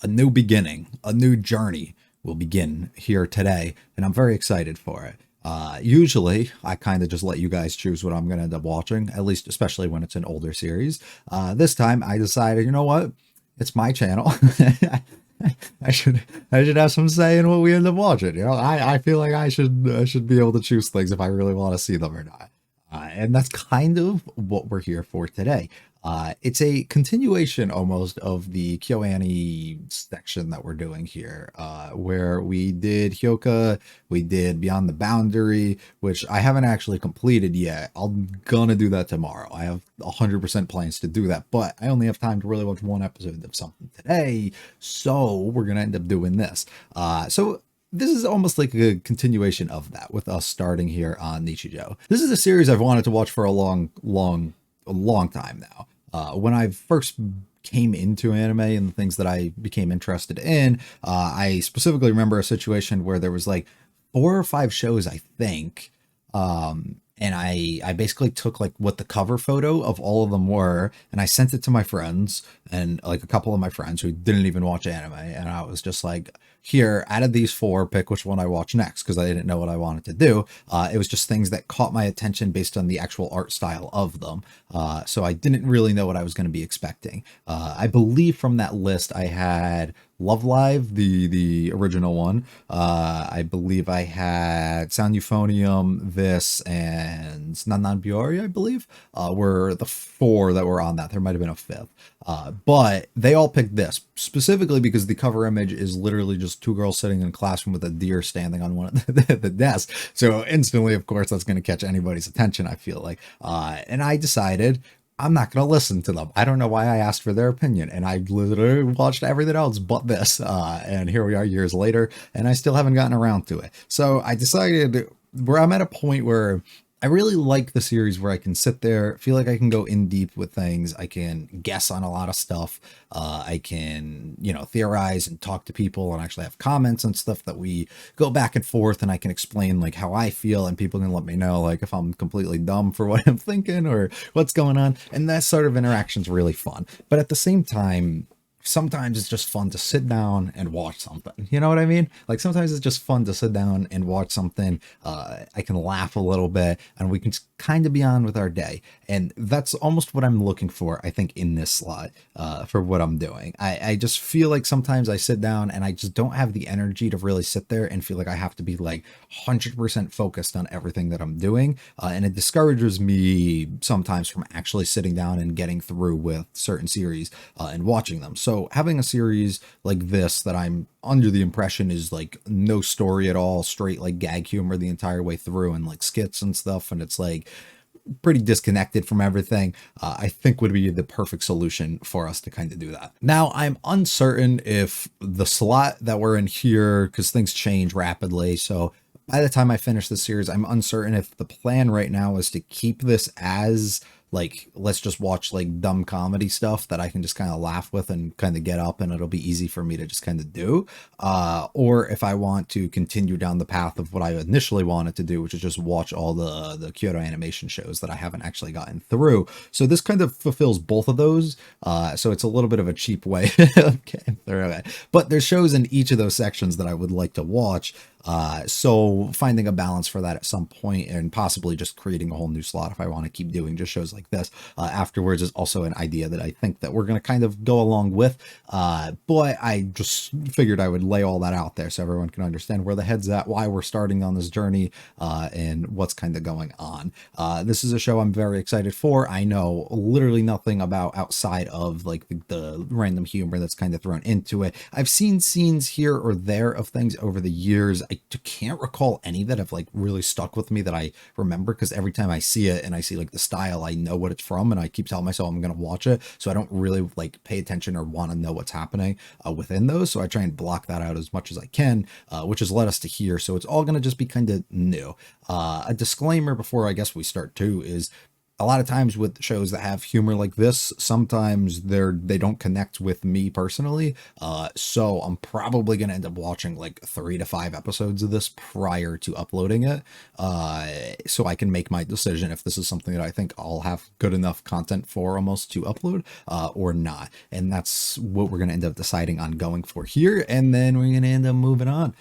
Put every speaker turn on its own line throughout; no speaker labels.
A new beginning, a new journey will begin here today, and I'm very excited for it. Usually, I kind of just let you guys choose what I'm going to end up watching, at least, especially when it's an older series. This time, I decided, you know what? It's my channel. I should I should have some say in what we end up watching. I feel like I should be able to choose things if I really want to see them or not. And that's kind of what we're here for today. It's a continuation almost of the KyoAni section that we're doing here, where we did Hyoka, we did Beyond the Boundary, which I haven't actually completed yet. I'm gonna do that tomorrow. I have 100% plans to do that, but I only have time to really watch one episode of something today, so we're gonna end up doing this. So this is almost like a continuation of that with us starting here on Nichijou. This is a series I've wanted to watch for a long time now. When I first came into anime and the things that I became interested in, I specifically remember a situation where there was like 4 or 5 shows, I think, and I basically took like what the cover photo of all of them were, and I sent it to my friends and like a couple of my friends who didn't even watch anime, and I was just like, here, out of these four, pick which one I watch next, because I didn't know what I wanted to do. It was just things that caught my attention based on the actual art style of them. So I didn't really know what I was going to be expecting. I believe from that list I had Love Live, the original one. I believe I had Sound Euphonium, this, and Nanan Biori, I believe, were the four that were on that. There might have been a fifth. But they all picked this specifically because the cover image is literally just two girls sitting in a classroom with a deer standing on one of the desks. So instantly, of course, that's going to catch anybody's attention, I feel like. And I decided I'm not going to listen to them. I don't know why I asked for their opinion. And I literally watched everything else but this. And here we are years later, and I still haven't gotten around to it. So I decided where I'm at a point where I really like the series where I can sit there, feel like I can go in deep with things. I can guess on a lot of stuff. I can, theorize and talk to people and actually have comments and stuff that we go back and forth, and I can explain like how I feel, and people can let me know like if I'm completely dumb for what I'm thinking or what's going on. And that sort of interaction's really fun. But at the same time, sometimes it's just fun to sit down and watch something. You know what I mean? Like sometimes it's just fun to sit down and watch something. I can laugh a little bit and we can kind of be on with our day. And that's almost what I'm looking for, I think, in this slot for what I'm doing. I just feel like sometimes I sit down and I just don't have the energy to really sit there and feel like I have to be like 100% focused on everything that I'm doing. And it discourages me sometimes from actually sitting down and getting through with certain series and watching them. So having a series like this that I'm under the impression is like no story at all, straight like gag humor the entire way through and like skits and stuff, and it's like pretty disconnected from everything, I think would be the perfect solution for us to kind of do that. Now, I'm uncertain if the slot that we're in here, because things change rapidly, so by the time I finish this series, I'm uncertain if the plan right now is to keep this as like, let's just watch like dumb comedy stuff that I can just kind of laugh with and kind of get up and it'll be easy for me to just kind of do. Or if I want to continue down the path of what I initially wanted to do, which is just watch all the Kyoto animation shows that I haven't actually gotten through. So this kind of fulfills both of those. So it's a little bit of a cheap way of getting through it. But there's shows in each of those sections that I would like to watch. So finding a balance for that at some point and possibly just creating a whole new slot if I want to keep doing just shows like this afterwards is also an idea that I think that we're going to kind of go along with. But I just figured I would lay all that out there so everyone can understand where the head's at, why we're starting on this journey, and what's kind of going on. This is a show I'm very excited for. I know literally nothing about outside of like the random humor that's kind of thrown into it. I've seen scenes here or there of things over the years. I can't recall any that have like really stuck with me that I remember, because every time I see it and I see like the style, I know what it's from and I keep telling myself I'm going to watch it. So I don't really like pay attention or want to know what's happening within those. So I try and block that out as much as I can, which has led us to here. So it's all going to just be kind of new. A disclaimer before I guess we start too is a lot of times with shows that have humor like this, sometimes they don't connect with me personally. So I'm probably gonna end up watching like 3 to 5 episodes of this prior to uploading it, so I can make my decision if this is something that I think I'll have good enough content for almost to upload, or not. And that's what we're gonna end up deciding on going for here, and then we're gonna end up moving on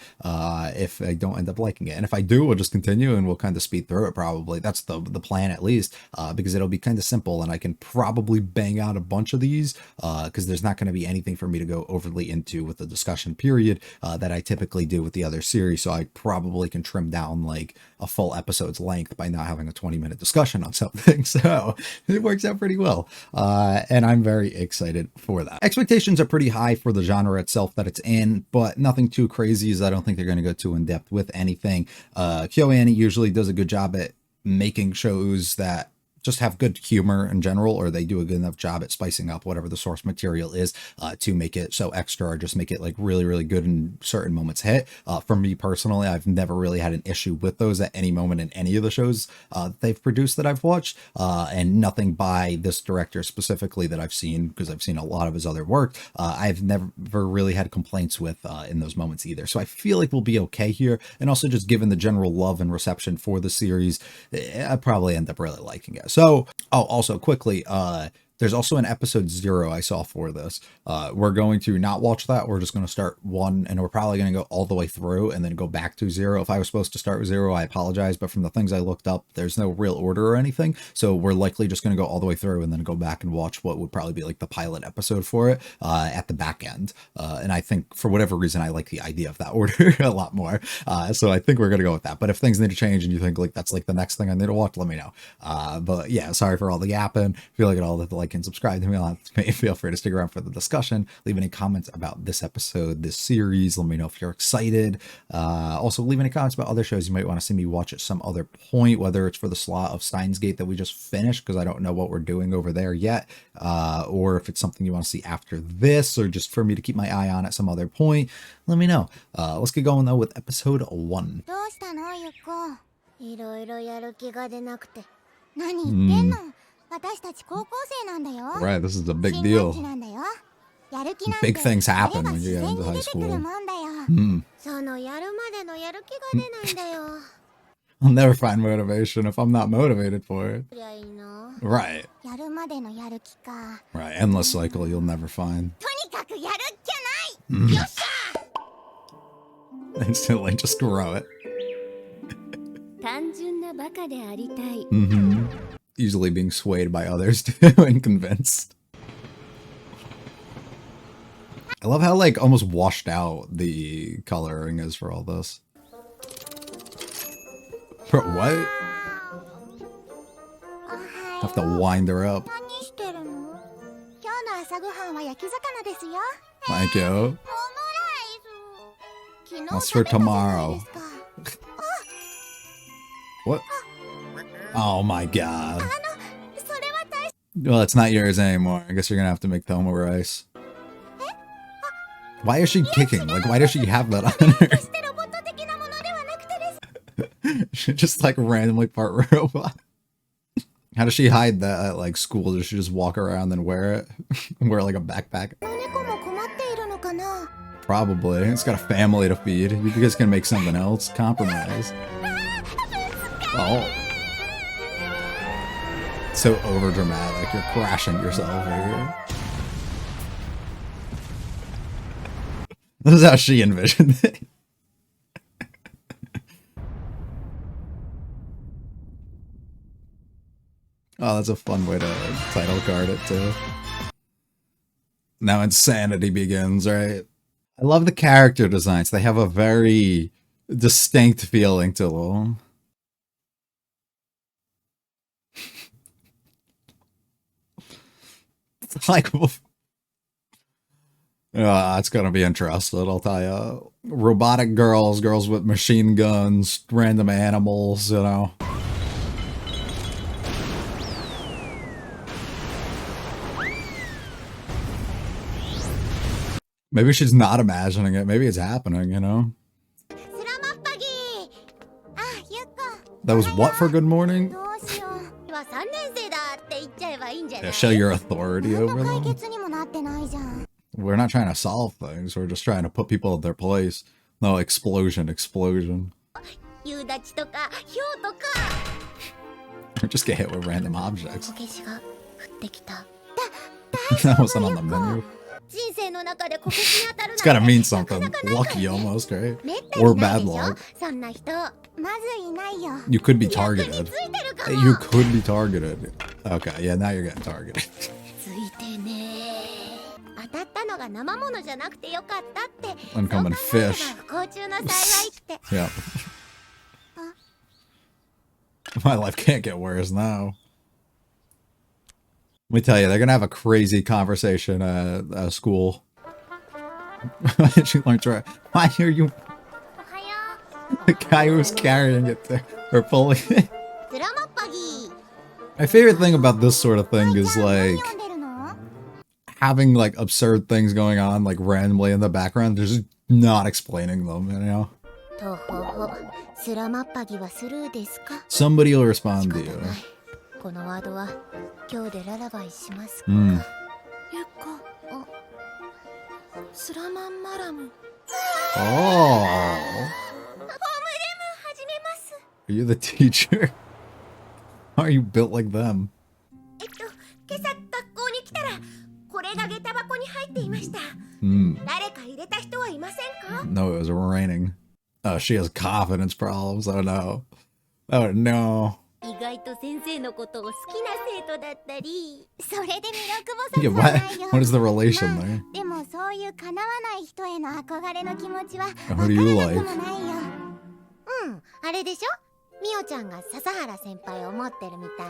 if I don't end up liking it. And if I do, we'll just continue and we'll kind of speed through it. Probably that's the plan, at least, because it'll be kind of simple and I can probably bang out a bunch of these, because there's not going to be anything for me to go overly into with the discussion period that I typically do with the other series. So I probably can trim down like a full episode's length by not having a 20-minute discussion on something. So it works out pretty well, and I'm very excited for that. Expectations are pretty high for the genre itself that it's in, but nothing too crazy, as I don't think they're going to go too in depth with anything. KyoAni usually does a good job at making shows that just have good humor in general, or they do a good enough job at spicing up whatever the source material is, to make it so extra, or just make it like really, really good in certain moments hit. For me personally, I've never really had an issue with those at any moment in any of the shows that they've produced that I've watched, and nothing by this director specifically that I've seen, because I've seen a lot of his other work. I've never really had complaints with in those moments either. So I feel like we'll be okay here. And also, just given the general love and reception for the series, I probably end up really liking it. So, oh, also quickly, there's also an episode 0 I saw for this. We're going to not watch that. We're just going to start 1, and we're probably going to go all the way through and then go back to 0. If I was supposed to start with 0, I apologize, but from the things I looked up, there's no real order or anything. So we're likely just going to go all the way through and then go back and watch what would probably be like the pilot episode for it at the back end. And I think for whatever reason, I like the idea of that order a lot more. So I think we're going to go with that. But if things need to change and you think like that's like the next thing I need to watch, let me know. But yeah, sorry for all the yapping. If you like it all, hit the like and subscribe to me. Feel free to stick around for the discussion. Leave any comments about this episode, this series. Let me know if you're excited. Also, leave any comments about other shows you might want to see me watch at some other point, whether it's for the slot of Steins Gate that we just finished, because I don't know what we're doing over there yet, or if it's something you want to see after this, or just for me to keep my eye on at some other point. Let me know. Let's get going though with episode 1. Right, this is a big deal. Big things happen when you get into high school. I'll never find motivation if I'm not motivated for it. Right. Right, endless cycle you'll never find. Instantly just grow it. Usually being swayed by others too and convinced. I love how like almost washed out the coloring is for all this. Bro, what? Have to wind her up. Thank you. That's for tomorrow. What? Oh my god. Well, it's not yours anymore. I guess you're gonna have to make Toma rice. Why is she kicking? Like, why does she have that on her? She just like randomly part robot. How does she hide that at like school? Does she just walk around and wear it? Wear like a backpack? Probably. It's got a family to feed. You guys can make something else. Compromise. Oh. So over dramatic. You're crashing yourself here. This is how she envisioned it. Oh, that's a fun way to title card it too. Now insanity begins, right? I love the character designs. They have a very distinct feeling to them. It's like, it's gonna be interesting, I'll tell you. Robotic girls, girls with machine guns, random animals, you know. Maybe she's not imagining it. Maybe it's happening, you know? That was what for good morning? Yeah, show your authority over them. We're not trying to solve things. We're just trying to put people in their place. No, explosion. Or just get hit with random objects. That wasn't on the menu. It's gotta mean something. Lucky almost, right? Or bad luck. You could be targeted. You could be targeted. Okay, yeah, now you're getting targeted. Uncommon fish. Yeah. My life can't get worse now. Let me tell you, they're gonna have a crazy conversation at school. Why did you learn to? Why are you? The guy who's carrying it there, or pulling it. My favorite thing about this sort of thing is like having like absurd things going on like randomly in the background. They're just not explaining them, you know. Somebody will respond to you. Oh. Are you the teacher? How are you built like them? No, it was raining. Oh, she has confidence problems. Oh no. Oh no. Yeah, what is the relation there? Who do you like?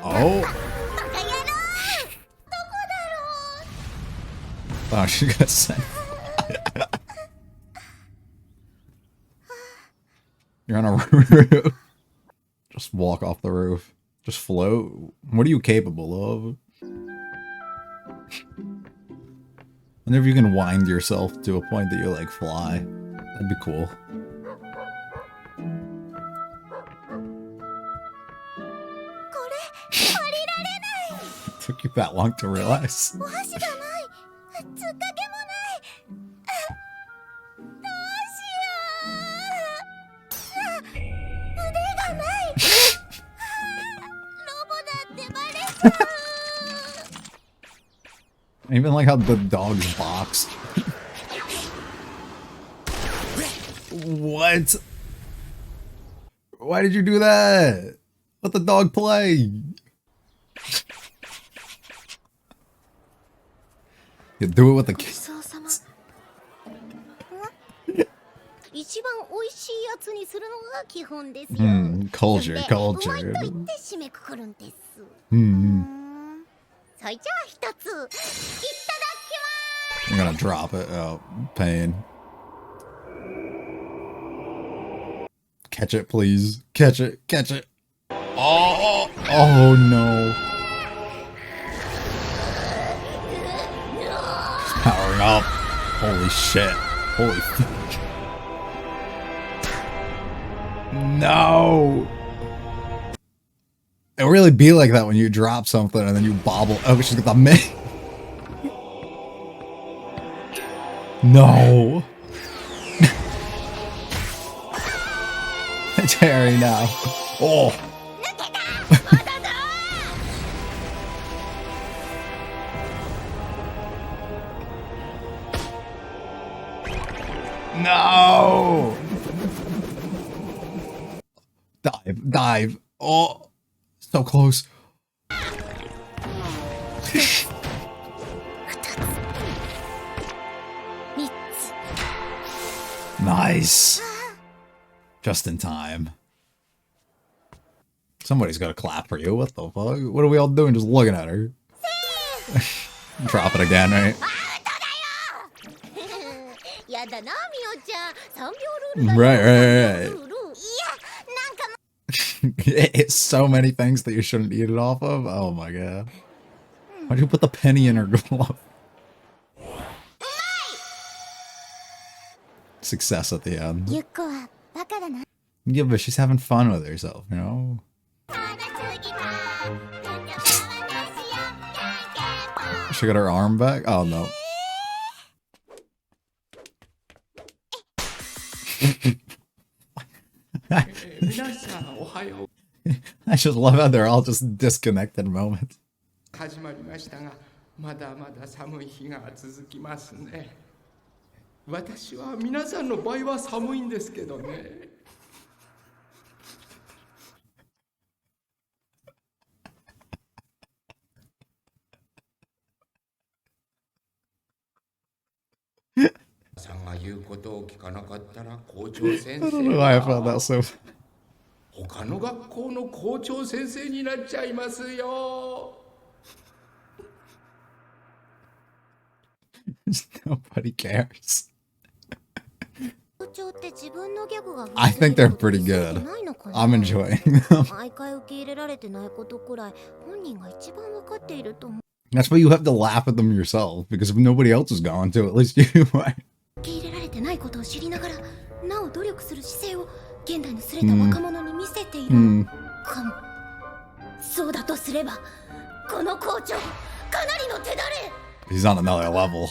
Oh. Oh, she got sent. You're on a roof. Just walk off the roof. Just float. What are you capable of? Whenever you can wind yourself to a point that you like fly, that'd be cool. Took you that long to realize. I even like how the dog's boxed. What? Why did you do that? Let the dog play. You do it with the kids. Culture. I'm gonna drop it. Oh, pain. Catch it, please. Catch it. Oh no. It's powering up. Holy shit. Holy fuck. No. It really be like that when you drop something and then you bobble. Oh, she's got the mitt. No. Terry now. Oh. No. Dive. Oh. So close. Nice. Just in time. Somebody's got to clap for you. What the fuck? What are we all doing just looking at her? Drop it again, right? Right. It's so many things that you shouldn't eat it off of. Oh my god. Why'd you put the penny in her glove? Success at the end. Yeah, but she's having fun with herself, you know? She got her arm back? Oh no. I just love how they're all just disconnected moments.
始まりましたが、まだまだ寒い日が続きますね。私は皆さんの場合は寒いんですけどね。さんが言うことを聞かなかったら校長先
I don't
生
know why I
は
found that so.
他の学校の校長先生になっちゃいますよ。
Nobody cares.
校長って自分のギャグが
I think they're pretty good. I'm enjoying them.
毎回受け入れられてないことくらい本人が一番わかっていると思う。
That's why you have to laugh at them yourself, because if nobody else is going to, at least you are.
受け入れられてないことを知りながらなお努力する姿勢を現代のすれた若者に見せているかも。そうだとすればこの校長かなりの手だれ。
He's on another level.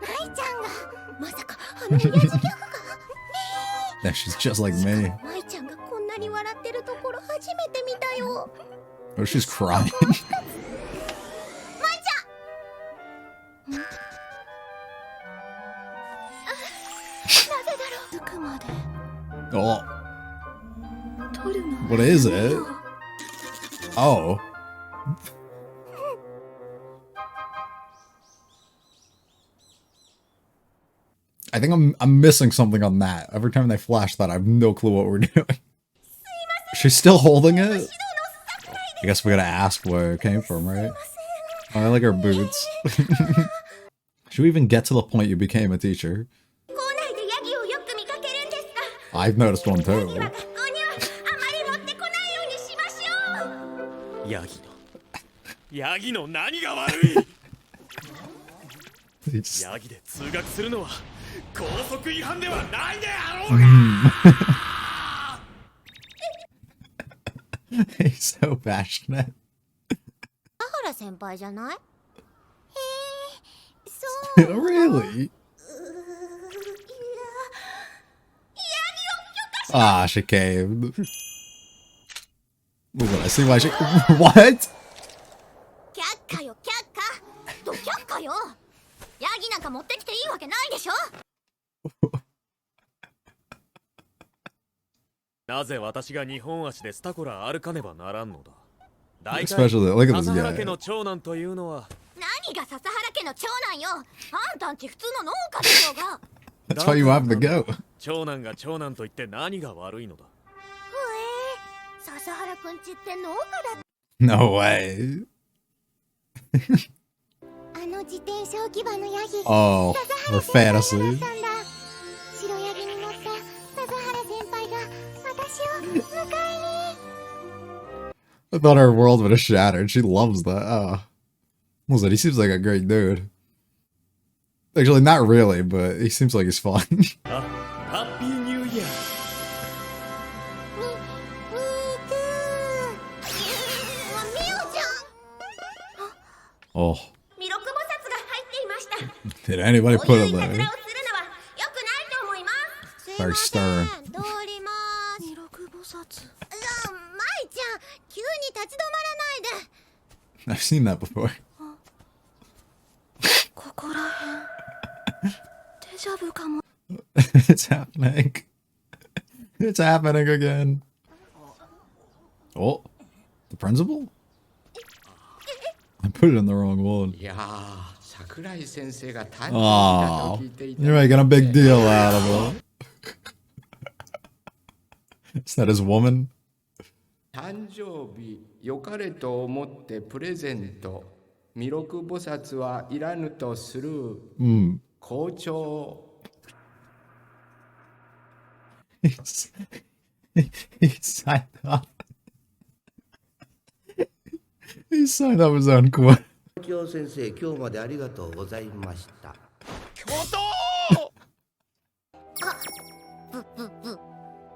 舞ちゃんがまさかあの親父ギャグが
Yeah, she's just like me.
舞ちゃんがこんなに笑ってるところ初めて見たよ。
Oh, she's crying.
舞ちゃんなぜだろう。つくまで
Oh,
取るの。
what is it? Oh. I think I'm missing something on that. Every time they flash that, I have no clue what we're doing. She's still holding it? I guess we gotta ask where it came from, right? Oh, I like her boots. Should we even get to the point you became a teacher?
校内でヤギをよく見かけるんですが、
I've noticed one
ヤギ
too.
は学校にはあまり持ってこないようにしましょう。
ヤギの何が悪い。
He's,
ヤギで通学するのは校則違反ではないであろうが。
he's so passionate.
田原先輩じゃない？そう。
Really? Ah, she caved. Look at I see why she. What?
却下よ却下。ど却下よ。ヤギなんか持ってきていいわけないでしょ。
なぜ私が日本足でスタコラ歩かねばならんのだ。大体
Especially, look at this
笹原家
guy.
の長男というのは。
何が笹原家の長男よ。あんたんち普通の農家でしょうが。
That's why you have to go.
長男が長男と言って何が悪いのだ。
ほえ、笹原くんちって農家だ。
No way.
あの自転車置き場のヤギ。
Oh, her fantasy.
だったんだ。白ヤギに乗った笹原先輩が私を迎えに。
I thought her world would have shattered. She loves that. Oh. Listen, he seems like a great dude. Actually, not really, but he seems like he's fun.
あ、ハッピーニューイヤー。
みーくー。みおちゃん。
Oh.
弥勒菩薩が入っていました。
Did anybody
こ
put
ういう
him
いたずらを
there?
するのは良くないと思います。
Very stern.
通ります。弥勒菩薩。舞ちゃん、急に立ち止まらないで。
I've seen that before.
ここらへん。デジャブかも。
It's happening. It's happening again. Oh, the principal? I put it in the wrong one.
いやー、桜井先生が誕生日だ
Oh,
と聞いていた
you're making a big deal out of it. Is that his woman?
誕生日良かれと思ってプレゼント弥勒菩薩はいらぬとする、校長
He's, he signed up. He signed up his own quote.
校長先生、今日までありがとうございました。
教頭。
ブブブ。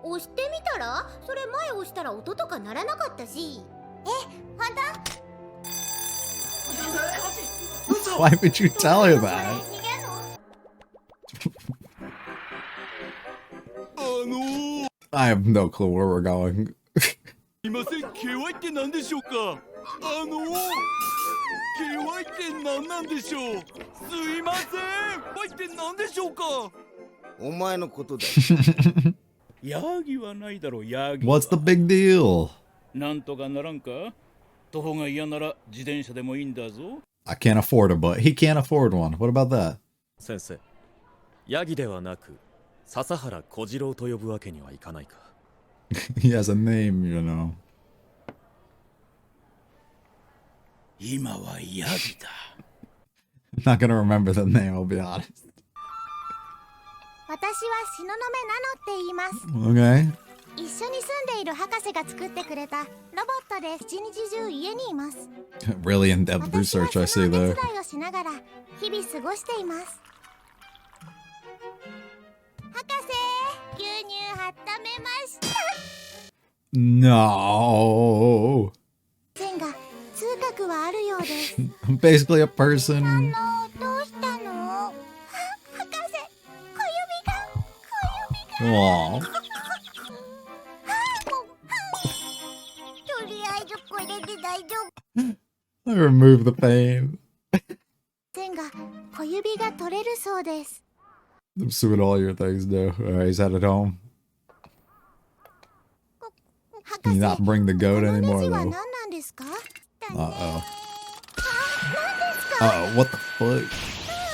押してみたら？それ前押したら音とか鳴らなかったし。え、ほんと？
Why would you tell her that? I have no clue where we're going.
すいません、KY って何でしょうか。KY って何なんでしょう。すいません、KY って何でしょうか。
お前のことだ。
ヤギはないだろう、ヤギ。
What's the big deal?
なんとかならんか。徒歩が嫌なら自転車でもいいんだぞ。
I can't afford a but he can't afford one. What about that?
先生、ヤギではなく笹原小次郎と呼ぶわけにはいかないか。
He has a name, you know.
今はヤギだ。
I'm not gonna remember the name, I'll be honest.
私は東雲ナノって言います。
Okay.
一緒に住んでいる博士が作ってくれたロボットで一日中家にいます。
Really in-depth
私は
research I
そ
see
のお
there.
手伝いをしながら日々過ごしています。博士、牛乳温めました。
No.
線が痛覚はあるようです。
I'm basically a person.
どうしたの？博士、小指が。
Aw.
とりあえずこれで大丈夫。
I remove the pain.
線が小指が取れるそうです。
I'm assuming all your things do. Alright, he's headed home.
博
Can
士、
you not bring the goat
このネ
anymore
ジは
though?
何なんですか？
Uh-oh. Uh-oh, what the fuck?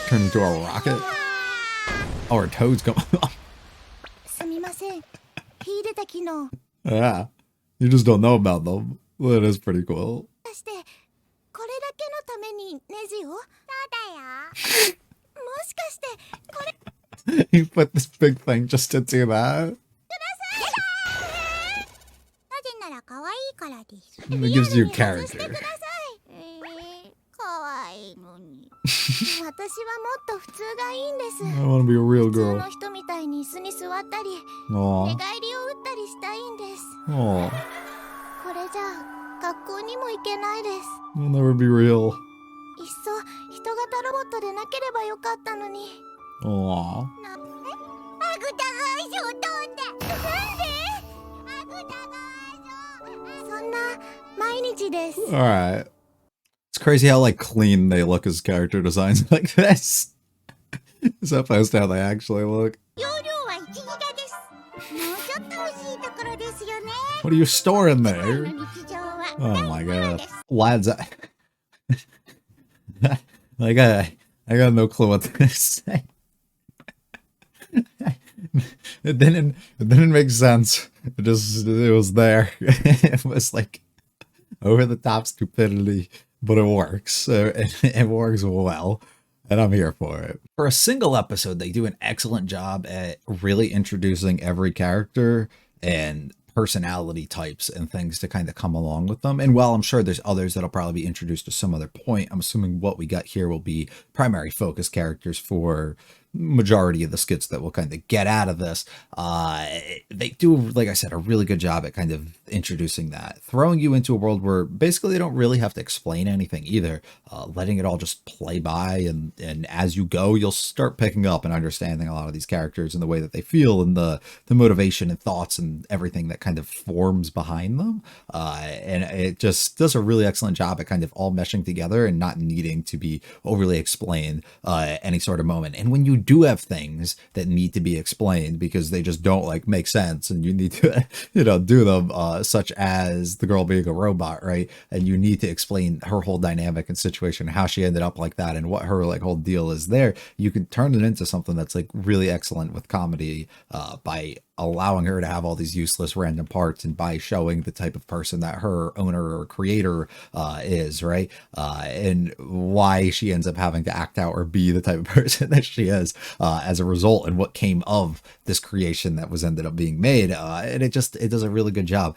Turned into a rocket? Oh, her toad's going off.
すみません。秀でた機能
Yeah. You just don't know about them. Well, it is pretty cool.
出して、これだけのためにネジを？そうだよ。もしかしてこれ
You put this big thing just to do that?
なぜなら可愛いからです。
It gives you
リアルに外して
character.
ください。可愛いのに。私はもっと普通がいいんです。
I want to be a real
普通
girl.
の人みたいに椅子に座ったり、寝
Aw.
返りを打ったりしたいんです。
Aw.
これじゃあ学校にも行けないです。
You'll never be real.
いっそ人型ロボットでなければよかったのに。
Aw.
アグタガーショー飛んだ。なんで？アグタガーショー。そんな毎日です。
Alright. It's crazy how, like, clean they look as character designs like this. As opposed to how they actually look.
容量は1ギガです。もうちょっと欲しいところですよね。
What do you store in
今
there?
の日常は
Oh
大
my
ファン
god.
です。
Lads, like, I got no clue what to say. It didn't make sense. It was there. It was like over the top stupidity, but it works. It works well, and I'm here for it. For a single episode, they do an excellent job at really introducing every character and personality types and things to kind of come along with them. And while I'm sure there's others that'll probably be introduced to some other point, I'm assuming what we got here will be primary focus characters for majority of the skits that we'll kind of get out of this. They do, like I said, a really good job at kind of introducing that, throwing you into a world where basically they don't really have to explain anything either, letting it all just play by, and as you go, you'll start picking up and understanding a lot of these characters and the way that they feel and the motivation and thoughts and everything that kind of forms behind them. And it just does a really excellent job at kind of all meshing together and not needing to be overly explained any sort of moment. And when you do have things that need to be explained because they just don't like make sense and you need to do them, such as the girl being a robot, right? And you need to explain her whole dynamic and situation, how she ended up like that and what her like whole deal is there. You can turn it into something that's like really excellent with comedy by allowing her to have all these useless random parts and by showing the type of person that her owner or creator is, right? And why she ends up having to act out or be the type of person that she is as a result, and what came of this creation that was ended up being made. And it does a really good job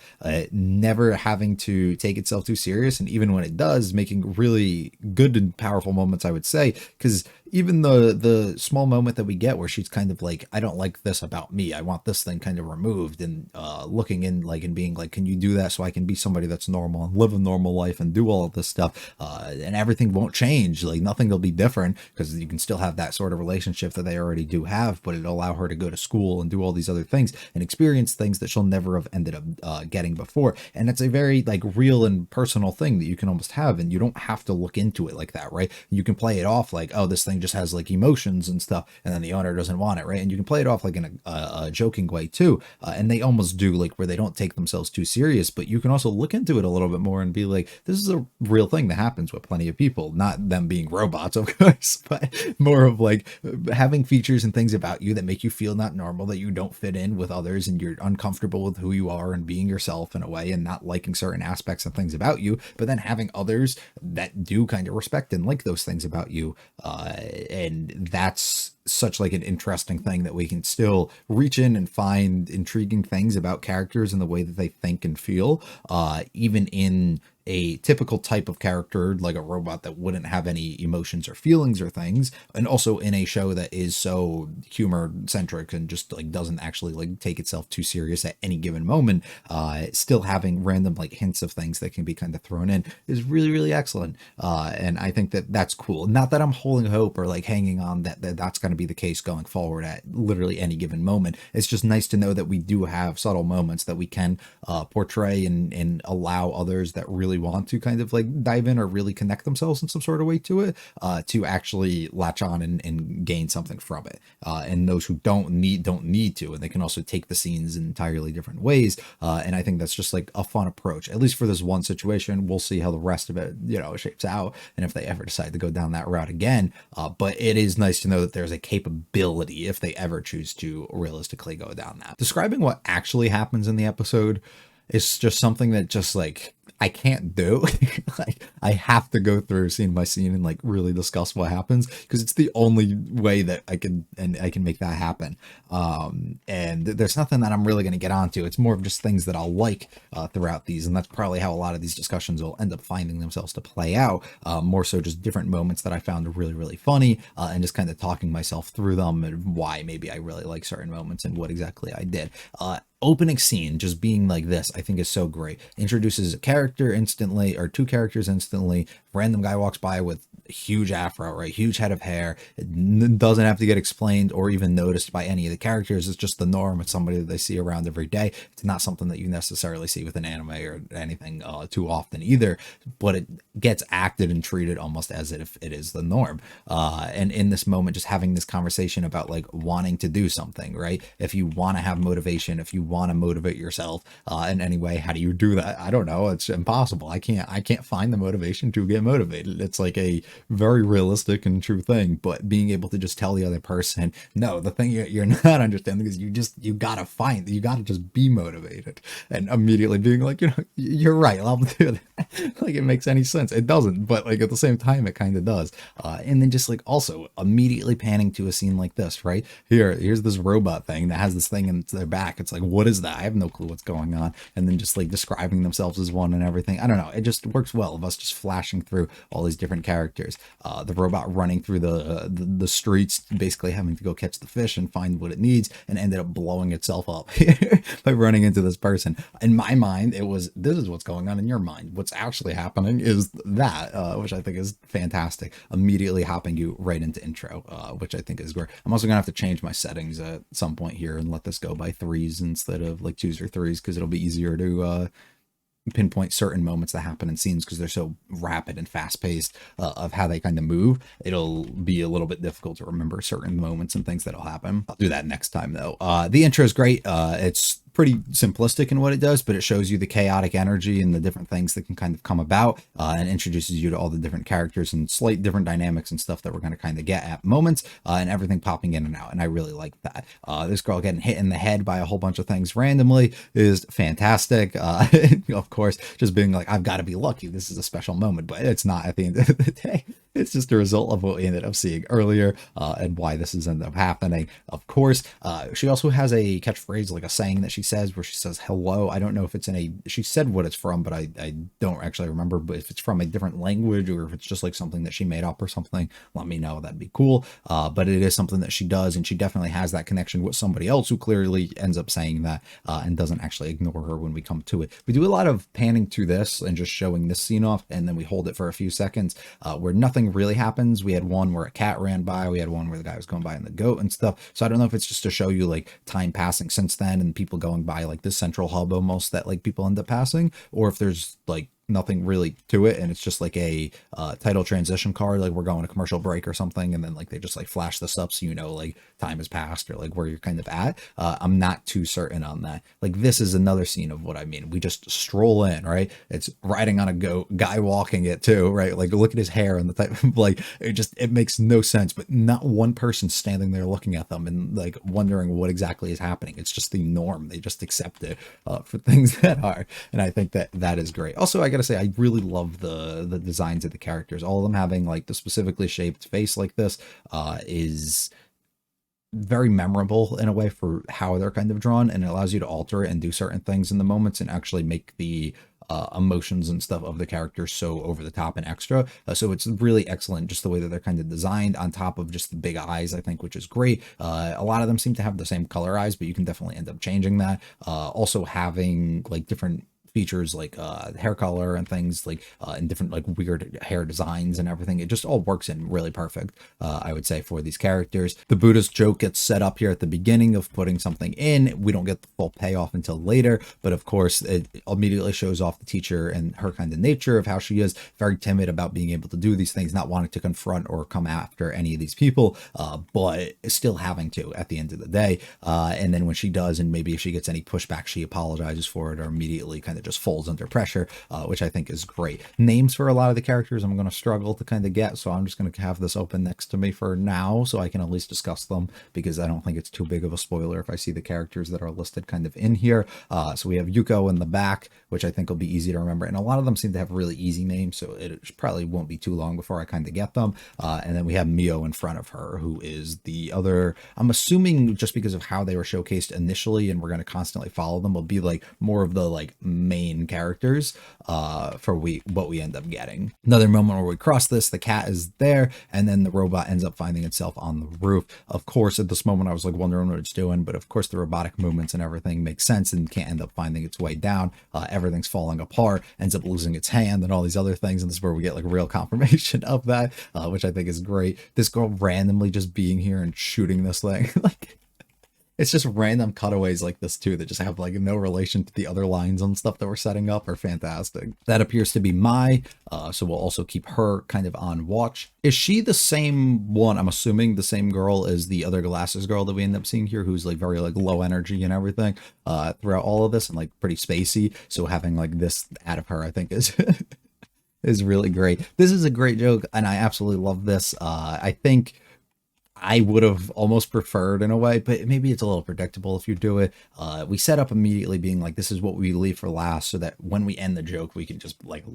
never having to take itself too serious, and even when it does, making really good and powerful moments, I would say, because even the small moment that we get where she's kind of like, I don't like this about me, I want this thing kind of removed, and looking in like and being like, can you do that so I can be somebody that's normal and live a normal life and do all of this stuff, and everything won't change, like nothing will be different, because you can still have that sort of relationship that they already do have, but it'll allow her to go to school and do all these other things and experience things that she'll never have ended up getting before. And it's a very like real and personal thing that you can almost have, and you don't have to look into it like that, right? You can play it off like, oh, this thing just has like emotions and stuff, and then the owner doesn't want it, right? And you can play it off like in a joking way too, and they almost do, like where they don't take themselves too serious, but you can also look into it a little bit more and be like, this is a real thing that happens with plenty of people, not them being robots, of course, but more of like having features and things about you that make you feel not normal, that you don't fit in with others, and you're uncomfortable with who you are and being yourself in a way, and not liking certain aspects and things about you, but then having others that do kind of respect and like those things about you, and that's such like an interesting thing, that we can still reach in and find intriguing things about characters and the way that they think and feel, even in a typical type of character like a robot that wouldn't have any emotions or feelings or things, and also in a show that is so humor centric and just like doesn't actually like take itself too serious at any given moment, still having random like hints of things that can be kind of thrown in is really, really excellent, and I think that that's cool. Not that I'm holding hope or like hanging on that's going to be the case going forward at literally any given moment. It's just nice to know that we do have subtle moments that we can portray and allow others that really want to kind of like dive in or really connect themselves in some sort of way to it, to actually latch on and gain something from it, and those who don't need to, and they can also take the scenes in entirely different ways, and I think that's just like a fun approach, at least for this one situation. We'll see how the rest of it shapes out, and if they ever decide to go down that route again, but it is nice to know that there's a capability if they ever choose to realistically go down that. Describing what actually happens in the episode is just something that just like I can't do. Like I have to go through scene by scene and like really discuss what happens, because it's the only way that I can make that happen. And there's nothing that I'm really going to get onto. It's more of just things that I'll like throughout these, and that's probably how a lot of these discussions will end up finding themselves to play out. More so just different moments that I found really, really funny, and just kind of talking myself through them and why maybe I really like certain moments and what exactly I did. Opening scene just being like this, I think is so great. Introduces a character instantly, or two characters instantly. Random guy walks by with a huge afro, right? Huge head of hair. It doesn't have to get explained or even noticed by any of the characters. It's just the norm. It's somebody that they see around every day. It's not something that you necessarily see with an anime or anything too often either, but it gets acted and treated almost as if it is the norm. And in this moment, just having this conversation about like wanting to do something, right? If you want to have motivation, if you want to motivate yourself in any way, how do you do that? I don't know. It's impossible. I can't find the motivation to get motivated. It's like a very realistic and true thing, but being able to just tell the other person, no, the thing you're not understanding is you gotta just be motivated, and immediately being like, you're right, I'll do that. Like it makes any sense. It doesn't, but like at the same time it kind of does. And then just like also immediately panning to a scene like this, right? Here's this robot thing that has this thing in their back. It's like, what is that? I have no clue what's going on. And then just like describing themselves as one and everything. I don't know. It just works well of us just flashing through all these different characters. The robot running through the streets, basically having to go catch the fish and find what it needs, and ended up blowing itself up by running into this person. In my mind, this is what's going on in your mind. What's actually happening is that, which I think is fantastic. Immediately hopping you right into intro, which I think is great. I'm also gonna have to change my settings at some point here and let this go by 3s instead of like 2s or 3s, because it'll be easier to pinpoint certain moments that happen in scenes, because they're so rapid and fast paced of how they kind of move. It'll be a little bit difficult to remember certain moments and things that'll happen. I'll do that next time though. The intro is great. It's pretty simplistic in what it does, but it shows you the chaotic energy and the different things that can kind of come about, and introduces you to all the different characters and slight different dynamics and stuff that we're going to kind of get at moments, and everything popping in and out. And I really like that. This girl getting hit in the head by a whole bunch of things randomly is fantastic. Of course, just being like, I've got to be lucky. This is a special moment, but it's not at the end of the day. It's just a result of what we ended up seeing earlier, and why this has ended up happening. Of course, she also has a catchphrase, like a saying that she says, where she says hello. I don't know if it's in a, she said what it's from, but I don't actually remember. But if it's from a different language, or if it's just like something that she made up or something, let me know. That'd be cool. But it is something that she does, and she definitely has that connection with somebody else who clearly ends up saying that, and doesn't actually ignore her when we come to it. We do a lot of panning to this and just showing this scene off, and then we hold it for a few seconds, where nothing really happens. We had one where a cat ran by, we had one where the guy was going by in the goat and stuff. So I don't know if it's just to show you like time passing since then and people going by like this central hub almost that like people end up passing, or if there's like nothing really to it and it's just like a title transition card, like we're going to commercial break or something, and then like they just like flash this up so you know like time has passed or like where you're kind of at. I'm not too certain on that. Like this is another scene of what I mean. We just stroll in, right? It's riding on a goat, guy walking it too, right? Like look at his hair and the type of like, it makes no sense, but not one person standing there looking at them and like wondering what exactly is happening. It's just the norm. They just accept it for things that are, and I think that that is great. Also, I gotta say, I really love the designs of the characters. All of them having like the specifically shaped face like this is very memorable in a way for how they're kind of drawn, and it allows you to alter it and do certain things in the moments and actually make the emotions and stuff of the characters so over the top and extra. So it's really excellent just the way that they're kind of designed, on top of just the big eyes, I think, which is great. A lot of them seem to have the same color eyes, but you can definitely end up changing that. Also having like different features like hair color and things like and different like weird hair designs and everything. It just all works in really perfect, I would say, for these characters. The Buddhist joke gets set up here at the beginning of putting something in. We don't get the full payoff until later, but of course it immediately shows off the teacher and her kind of nature of how she is very timid about being able to do these things, not wanting to confront or come after any of these people, but still having to at the end of the day. And then when she does, and maybe if she gets any pushback, she apologizes for it or immediately kind of just folds under pressure, which I think is great. Names for a lot of the characters I'm going to struggle to kind of get, so I'm just going to have this open next to me for now so I can at least discuss them, because I don't think it's too big of a spoiler if I see the characters that are listed kind of in here. So we have Yuko in the back, which I think will be easy to remember, and a lot of them seem to have really easy names, so it probably won't be too long before I kind of get them. And then we have Mio in front of her, who is the other, I'm assuming just because of how they were showcased initially and we're going to constantly follow them, will be like more of the like main characters for what we end up getting. Another moment where we cross this, the cat is there, and then the robot ends up finding itself on the roof. Of course, at this moment I was like wondering what it's doing, but of course the robotic movements and everything make sense and can't end up finding its way down. Everything's falling apart, ends up losing its hand and all these other things, and this is where we get like real confirmation of that, which I think is great. This girl randomly just being here and shooting this thing like, it's just random cutaways like this too that just have like no relation to the other lines and stuff that we're setting up are fantastic. That appears to be Mai, so we'll also keep her kind of on watch. Is she the same one? I'm assuming the same girl as the other glasses girl that we end up seeing here, who's like very like low energy and everything throughout all of this, and like pretty spacey. So having like this out of her, I think is is really great. This is a great joke, and I absolutely love this. I think I would have almost preferred in a way, but maybe it's a little predictable if you do it. We set up immediately being like, this is what we leave for last, so that when we end the joke, we can just like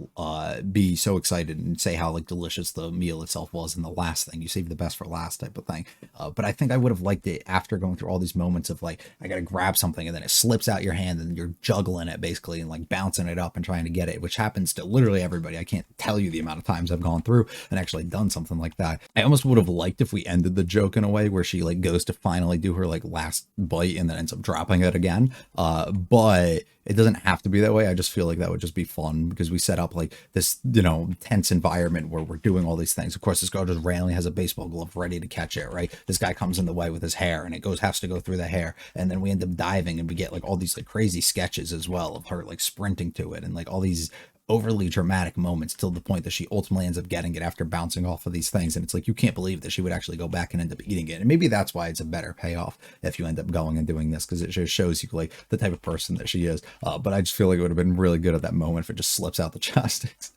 be so excited and say how like delicious the meal itself was in the last thing. You save the best for last type of thing. But I think I would have liked it after going through all these moments of like, I got to grab something and then it slips out your hand and you're juggling it basically and like bouncing it up and trying to get it, which happens to literally everybody. I can't tell you the amount of times I've gone through and actually done something like that. I almost would have liked if we ended the joke in a way where she like goes to finally do her like last bite and then ends up dropping it again, but it doesn't have to be that way. I just feel like that would just be fun because we set up like this, you know, tense environment where we're doing all these things. Of course, this girl just randomly has a baseball glove ready to catch it, right? This guy comes in the way with his hair and it has to go through the hair, and then we end up diving and we get like all these like crazy sketches as well of her like sprinting to it and like all these overly dramatic moments till the point that she ultimately ends up getting it after bouncing off of these things. And it's like, you can't believe that she would actually go back and end up eating it. And maybe that's why it's a better payoff if you end up going and doing this, because it just shows you like the type of person that she is. But I just feel like it would have been really good at that moment if it just slips out the chopsticks.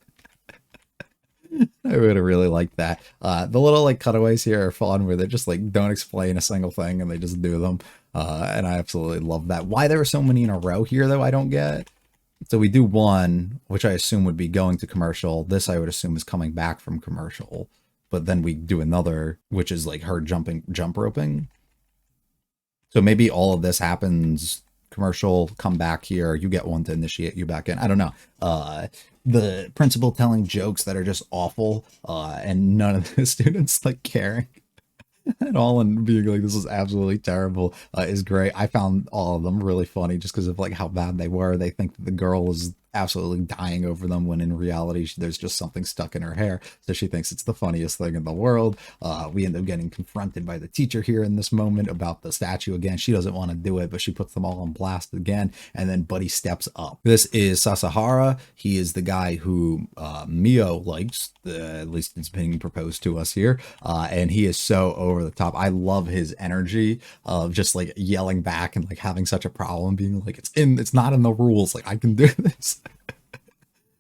I would have really liked that. The little like cutaways here are fun where they just like don't explain a single thing and they just do them. And I absolutely love that. Why there are so many in a row here though, I don't get. So we do one, which I assume would be going to commercial. This I would assume is coming back from commercial. but then we do another, which is like her jump roping. So maybe all of this happens, commercial, come back here, you get one to initiate you back in. I don't know. The principal telling jokes that are just awful, and none of the students like caring at all and being like, this is absolutely terrible, is great. I found all of them really funny just because of like how bad they were. They think that the girl is absolutely dying over them when in reality there's just something stuck in her hair, so she thinks it's the funniest thing in the world. We end up getting confronted by the teacher here in this moment about the statue again. She doesn't want to do it, but she puts them all on blast again, and then Buddy steps up. This is Sasahara. He is the guy who Mio likes, at least it's being proposed to us here, and he is so over the top. I love his energy of just like yelling back and like having such a problem, being like, it's not in the rules, like I can do this.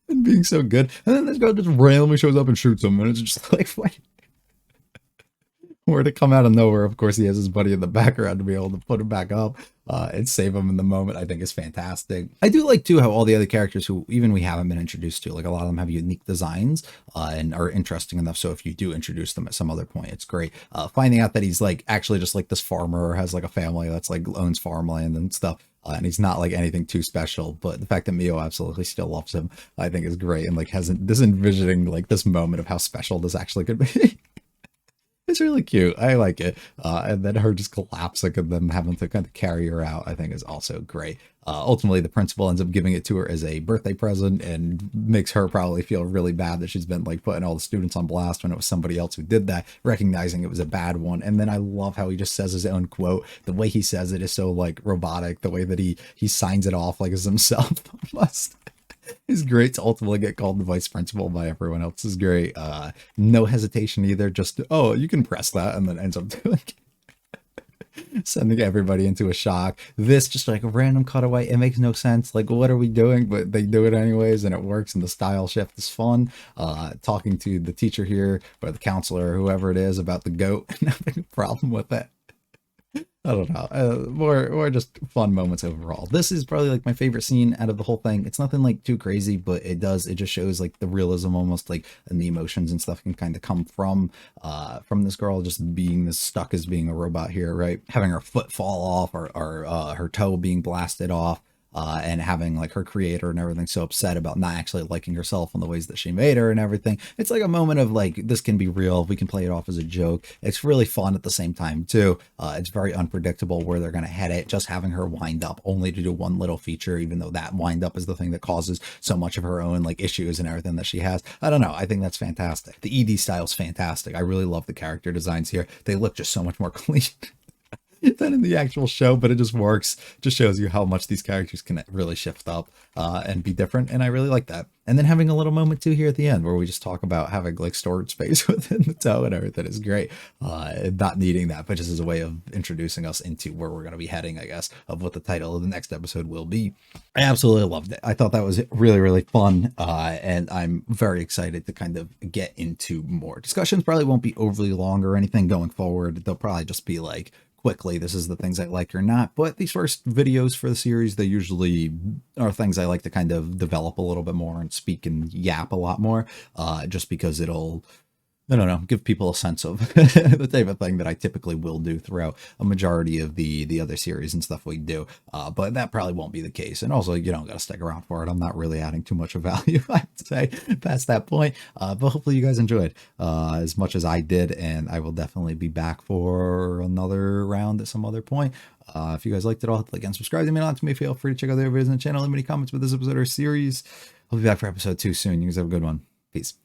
And being so good, and then this girl just randomly shows up and shoots him, and it's just like, wait. Where to come out of nowhere, of course, he has his buddy in the background to be able to put him back up and save him in the moment. I think is fantastic. I do like too how all the other characters who even we haven't been introduced to, like a lot of them have unique designs and are interesting enough. So if you do introduce them at some other point, it's great. Finding out that he's like actually just like this farmer, or has like a family that's like owns farmland and stuff. And he's not like anything too special, but the fact that Mio absolutely still loves him, I think is great. And like hasn't this envisioning like this moment of how special this actually could be. It's really cute. I like it. And then her just collapsing and then having to kind of carry her out, I think is also great. Ultimately, the principal ends up giving it to her as a birthday present and makes her probably feel really bad that she's been like putting all the students on blast when it was somebody else who did that, recognizing it was a bad one. And then I love how he just says his own quote. The way he says it is so like robotic. The way that he signs it off like as himself almost. Is great to ultimately get called the vice principal by everyone else is great. No hesitation either, just, oh, you can press that, and then ends up doing sending everybody into a shock. This just like a random cutaway, it makes no sense, like what are we doing, but they do it anyways and it works, and the style shift is fun. Talking to the teacher here, or the counselor, or whoever it is, about the goat and having a problem with it. I don't know, more just fun moments overall. This is probably like my favorite scene out of the whole thing. It's nothing like too crazy, but it just shows like the realism almost, like, and the emotions and stuff can kind of come from this girl just being this stuck as being a robot here, right? Having her foot fall off, or her toe being blasted off. And having like her creator and everything so upset about not actually liking herself and the ways that she made her and everything. It's like a moment of like, this can be real. We can play it off as a joke. It's really fun at the same time too. It's very unpredictable where they're going to head it. Just having her wind up only to do one little feature, even though that wind up is the thing that causes so much of her own like issues and everything that she has. I don't know. I think that's fantastic. The ED style is fantastic. I really love the character designs here. They look just so much more clean than in the actual show, but it just works. Just shows you how much these characters can really shift up and be different, and I really like that. And then having a little moment too here at the end where we just talk about having like storage space within the toe and everything is great. Not needing that, but just as a way of introducing us into where we're going to be heading, I guess, of what the title of the next episode will be. I absolutely loved it. I thought that was really, really fun, and I'm very excited to kind of get into more discussions. Probably won't be overly long or anything going forward. They'll probably just be like, quickly, this is the things I like or not. But these first videos for the series, they usually are things I like to kind of develop a little bit more and speak and yap a lot more, just because it'll, I don't know, give people a sense of the type of thing that I typically will do throughout a majority of the other series and stuff we do. But that probably won't be the case. And also, you don't got to stick around for it. I'm not really adding too much of value, I'd say, past that point. But hopefully you guys enjoyed as much as I did. And I will definitely be back for another round at some other point. If you guys liked it all, hit the like and subscribe to me. Not to me, feel free to check out the other videos on the channel. Leave any comments with this episode or series. I'll be back for episode 2 soon. You guys have a good one. Peace.